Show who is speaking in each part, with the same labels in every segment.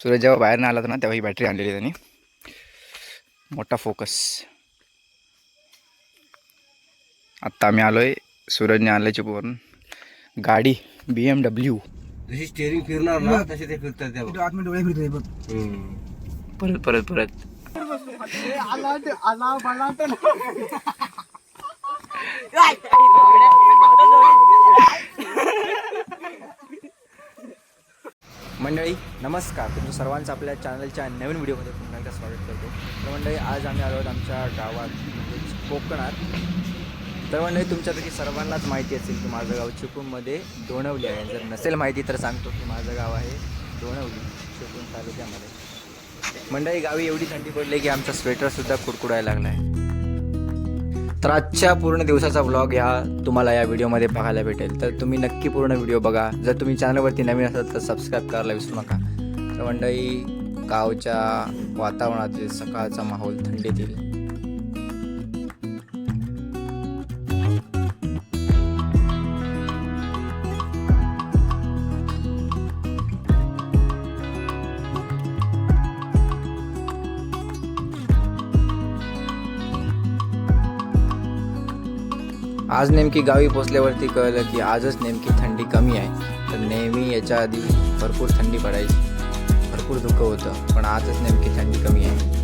Speaker 1: सूरज जेव्हा बाहेर आला होता ना तेव्हा ही बॅटरी आणलेली त्यांनी. मोठा फोकस. आत्ता आम्ही आलोय सूरजने आणलं चिपवरून गाडी BMW.
Speaker 2: जशी स्टेअरिंग फिरणार ना तसे ते फिरतात तेव्हा.
Speaker 3: आत डोळे फिरतोय बघ.
Speaker 1: परत परत परत मंडळी नमस्कार. तुमचं सर्वांचं आपल्या चॅनलच्या नवीन व्हिडिओमध्ये पुन्हा एकदा स्वागत करतो. तर मंडळी आज आम्ही आलो आहोत आमच्या गावात म्हणजेच कोकणात. तर मंडळी तुमच्यापैकी सर्वांनाच माहिती असेल की माझं गाव चिपळूणमध्ये डोणवली आहे. जर नसेल माहिती तर सांगतो की माझं गाव आहे डोणवली, चिपळूण तालुक्यामध्ये. मंडळी गावी एवढी थंडी पडली की आमचा स्वेटरसुद्धा कुडकुडायला लागला आहे. तर आजच्या पूर्ण दिवसाचा व्लॉग तुम्हाला या व्हिडिओमध्ये पाहायला भेटेल. तर तुम्ही नक्की पूर्ण व्हिडिओ बघा. जर तुम्ही चॅनलवरती नवीन असाल तर सबस्क्राईब करायला विसरू नका. तर मंडळी गावच्या वातावरणातील सकाळचा माहोल थंडीतील आज नेमकी गावी पोचल्यावरती कळलं की आजच नेमकी थंडी कमी आहे. तर नेहमी याच्या आधी भरपूर थंडी पडायची, भरपूर धुकं होतं, पण आजच नेमकी थंडी कमी आहे.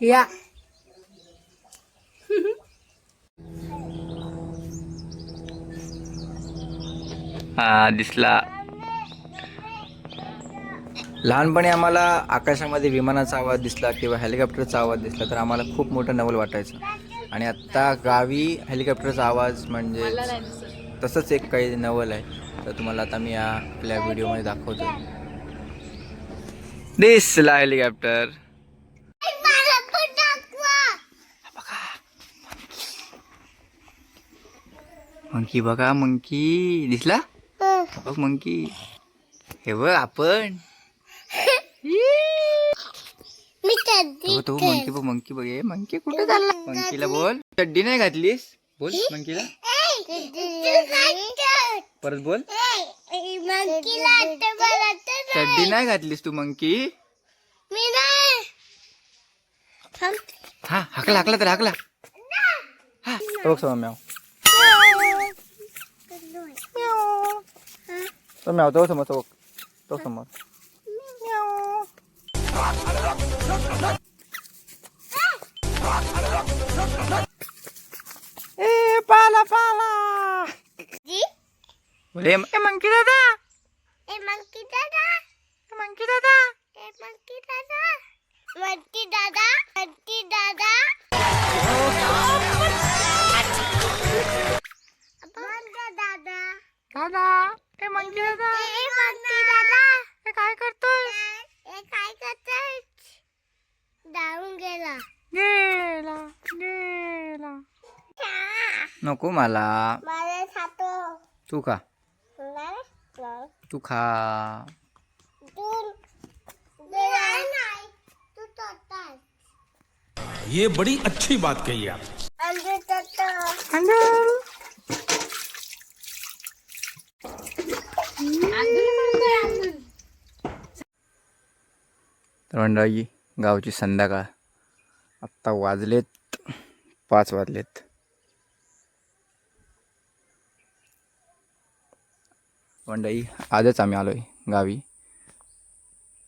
Speaker 4: या
Speaker 1: दिसला. लहानपणी आम्हाला आकाशामध्ये विमानाचा आवाज दिसला किंवा हेलिकॉप्टरचा आवाज दिसला तर आम्हाला खूप मोठं नवल वाटायचं. आणि आत्ता गावी हेलिकॉप्टरचा आवाज म्हणजे तसंच एक काही नवल आहे. तर तुम्हाला आता मी आपल्या व्हिडिओमध्ये दाखवतो. दिसला हेलिकॉप्टर. मंकी बघा, मंकी दिसला. बघ मंकी, हे बघ आपण तो मंकी बघ, मंकी बघ. मंकी कुठे चालला? मंकीला बोल चड्डी नाही घातलीस. बोल मंकीला, परत बोल चड्डी नाही घातलीस तू मंकी. हा हाकला हाकला तर हाकला. हा बघ समोर म्याव, तो म्याव तो समोर, तो समोर. ए पाला पाला बोले मंकी दादा,
Speaker 4: मंकी दादा,
Speaker 1: मंकी दादा,
Speaker 4: मंकी दादा, मंकी दादा, मंकी दादा, दादा,
Speaker 1: दादा, ए मंकी दादा,
Speaker 4: मंकी दादा,
Speaker 1: हे काय करतोय?
Speaker 4: काय करतोय? धावून गेला.
Speaker 1: गेला गेला. नको मला.
Speaker 4: मला खातो.
Speaker 1: तू खा, तू खा.
Speaker 5: ये बड़ी अच्छी बात कही आप.
Speaker 1: तर मंडळी गावची संध्याकाळ. आत्ता वाजलेत 5 वाजलेत. मंडळी आजच आम्ही आलो आहे गावी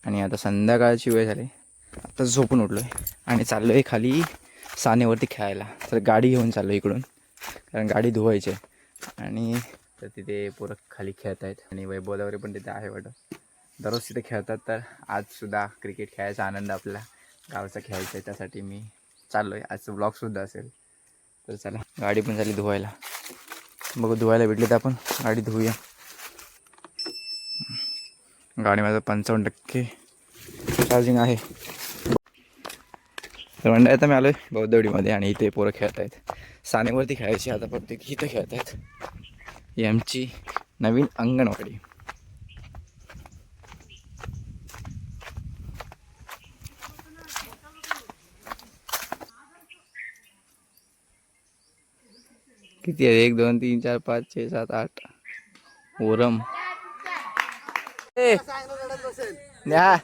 Speaker 1: आणि आता संध्याकाळची वेळ झाली. आता झोपून उठलो आहे आणि चाललो आहे खाली सानेवरती खेळायला. तर गाडी घेऊन चाललो इकडून, कारण गाडी धुवायची आहे. आणि तर तिथे पोरं खाली खेळत आहेत आणि वैभवदावरे पण तिथे आहे वाटतं. दररोज तिथे खेळतात. तर आजसुद्धा क्रिकेट खेळायचा आनंद आपला गावचा खेळायचा आहे, त्यासाठी मी चाललो आहे. आजचं ब्लॉगसुद्धा असेल. तर चला, गाडी पण झाली धुवायला. बघू धुवायला भेटली तर आपण गाडी धुवूया. गाडी माझं 55% चार्जिंग आहे. तर मंडळी आता मी आलो आहे बौद्धवाडीमध्ये आणि इथे पोरं खेळत आहेत. सानेवरती खेळायची, आता प्रत्येक इथं खेळत आहेत. ही आमची नवीन अंगणवाडी. किती आहे? 1 2 3 4 5 6 7 8 ओरम. न्या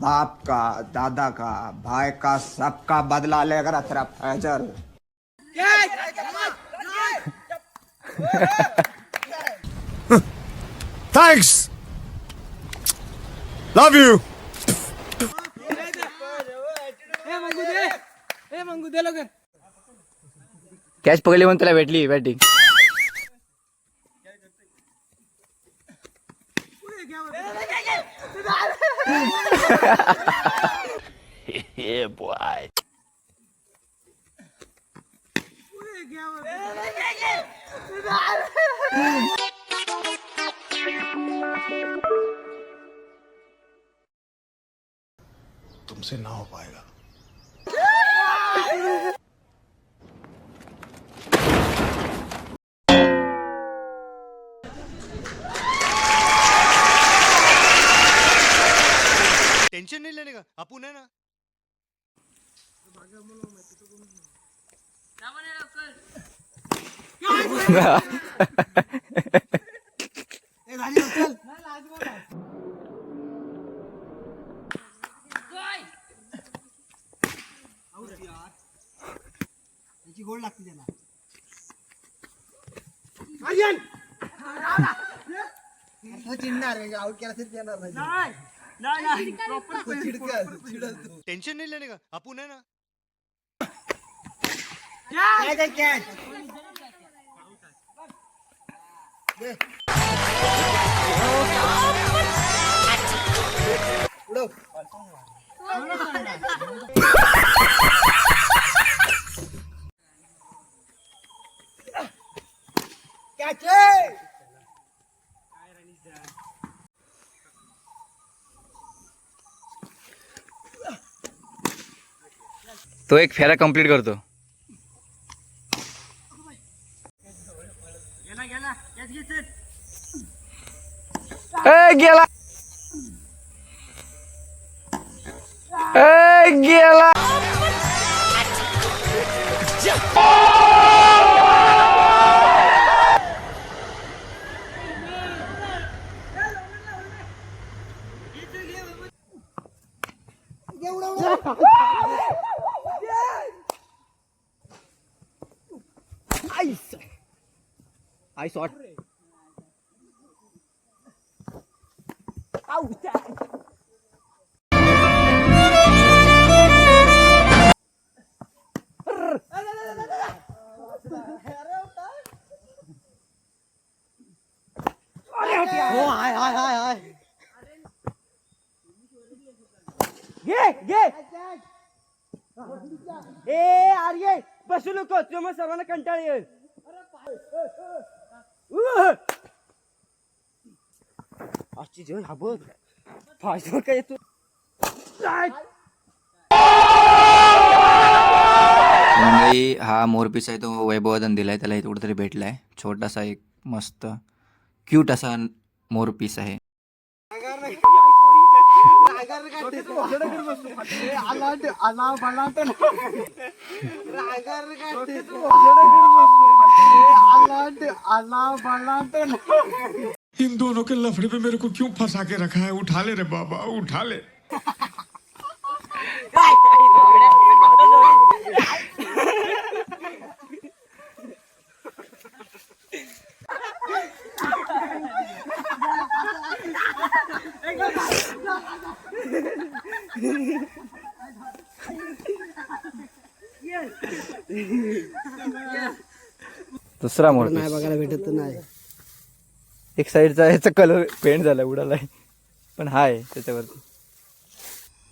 Speaker 3: बाप का, दादा का, भाई का, सबका बदला लेकर तेरा Faizal.
Speaker 6: Thanks. Love you.
Speaker 1: Catch पकडली म्हणून तुला भेटली बॅटिंग.
Speaker 6: तुमसे ना हो पाएगा.
Speaker 7: टेंशन नहीं लेने का, अपुन है ना.
Speaker 2: गोल लागते त्याला. चिडणार आउट केला तरी देणार नाही.
Speaker 7: टेंशन नहीं लेने का, अपुन है ना.
Speaker 1: तो एक फेरा कंप्लीट करतो. गेला गेला.
Speaker 2: I shot.
Speaker 8: ए आर्य बसू नको, तुझ्या मग सर्वांना कंटाळ येईल. आजची जेवण हा बघ फायदा काय येतो.
Speaker 1: हा मोरपीस आहे, तो वैभवादन दिलाय त्याला. इथे कुठेतरी भेटलाय छोटासा एक मस्त क्यूट असा मोरपीस आहे.
Speaker 6: इन दोनों के लफड़े पे मेरे को क्यों फंसा के रखा है? उठा ले रे बाबा, उठा ले.
Speaker 1: दुसरा मोर
Speaker 2: नाही बघायला भेटत तर नाही.
Speaker 1: एक साईडचा याचा कलर पेंट झाला उडालाय पण हाय त्याच्यावरती.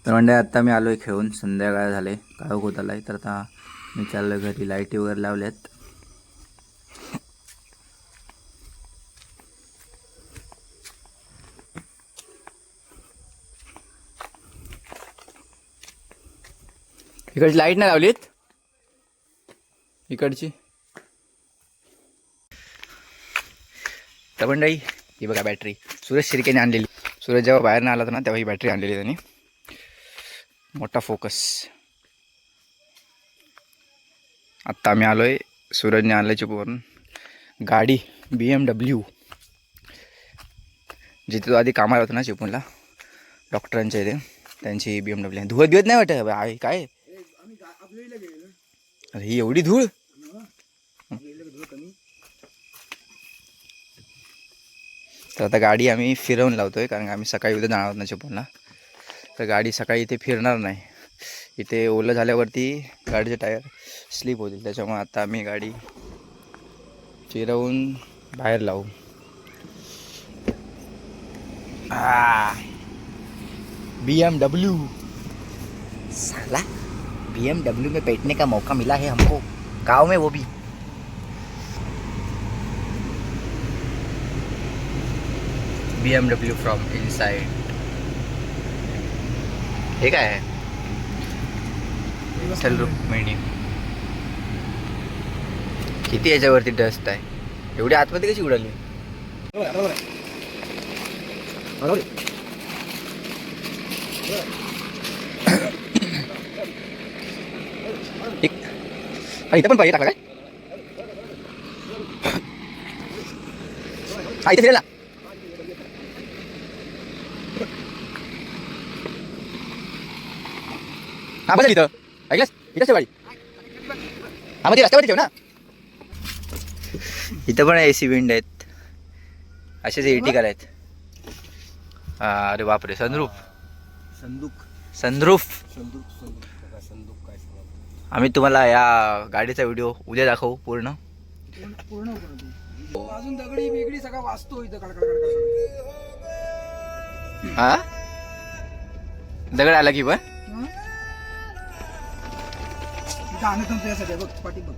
Speaker 1: तर म्हणजे आता मी आलोय खेळून, संध्याकाळ झाले, काळोख होत आलाय. तर आता मी चाललोय घरी, लाईटी वगैरे लावल्यात. इकडची लाईट नाही लावलीत, इकडची. तर मंडळी ही बघा बॅटरी सूरज शिर्केने आणलेली. सूरज जेव्हा बाहेर आला होता ना तेव्हा ही बॅटरी आणलेली त्यांनी. मोठा फोकस. आत्ता आम्ही आलोय, सूरजने आणलं चिपवरून गाडी BMW. जिथे तो आधी कामाला होता ना चिपवूनला डॉक्टरांच्या इथे, त्यांची BMW. धुवत बिवत नाही वाटत आहे काय? अरे ही एवढी धूळ. तर आता गाडी आम्ही फिरवून लावतोय, कारण की आम्ही सकाळी उद्या जाणार आहोत ना चिपळूणला. तर गाडी सकाळी इथे फिरणार नाही, इथे ओलं झाल्यावरती गाडीचे टायर स्लिप होतील. त्याच्यामुळे आता आम्ही गाडी फिरवून बाहेर लावू. BMW साला, BMW में बैठने का मौका मिला है हमको, गांव में वो भी. BMW from inside. हे काय आहे? Sunroof menu. किती याच्यावरती डस्ट आहे, एवढी आतमध्ये कशी उडाली? इथं पण पाहिजे टाकला काय? हा इथे फिरेल ना. हा बस इथं ऐकलंस, इथंच गाडी. हा मध्ये रस्त्यावरती ठेव ना. इथं पण AC विंड आहेत, असेच इर्टिगा आहेत. अरे बापरे, सनरूफ. सनरूफ. आम्ही तुम्हाला या गाडीचा व्हिडिओ उद्या दाखवू पूर्ण.
Speaker 2: अजून दगडी वेगळी सगळा वाचतो इथं कडकड.
Speaker 1: हा दगड आला की पण
Speaker 2: आम्ही तुमच्या यासाठी बघ पाठी बघ.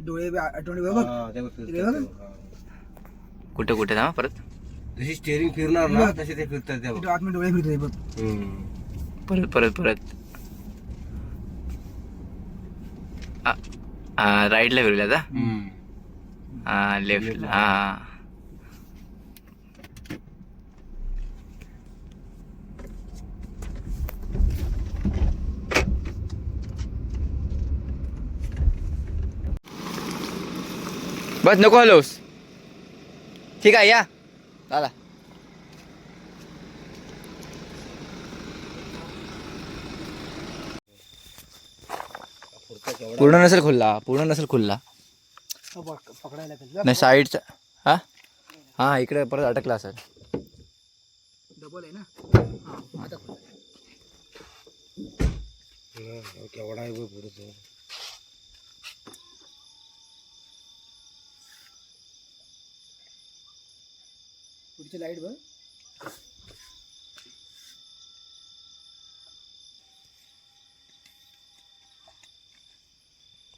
Speaker 2: डोळे बघ.
Speaker 1: कुठे कुठे ना परत
Speaker 2: जशी स्टेअरिंग फिरणार ना तसे ते फिरतात. आतमध्ये डोळे फिरतात बघ.
Speaker 1: परत परत परत. राईटला फिरवल्या आता हा लेफ्टला हा बस नको हलोस ठीक आहे या दादा पूर्ण नसेल खुल्ला नाही साईडचा हा हा इकडे परत अटकला असेल
Speaker 3: डबल आहे ना
Speaker 2: केवढा आहे बघ पुढे
Speaker 3: पुढची लाईट बघ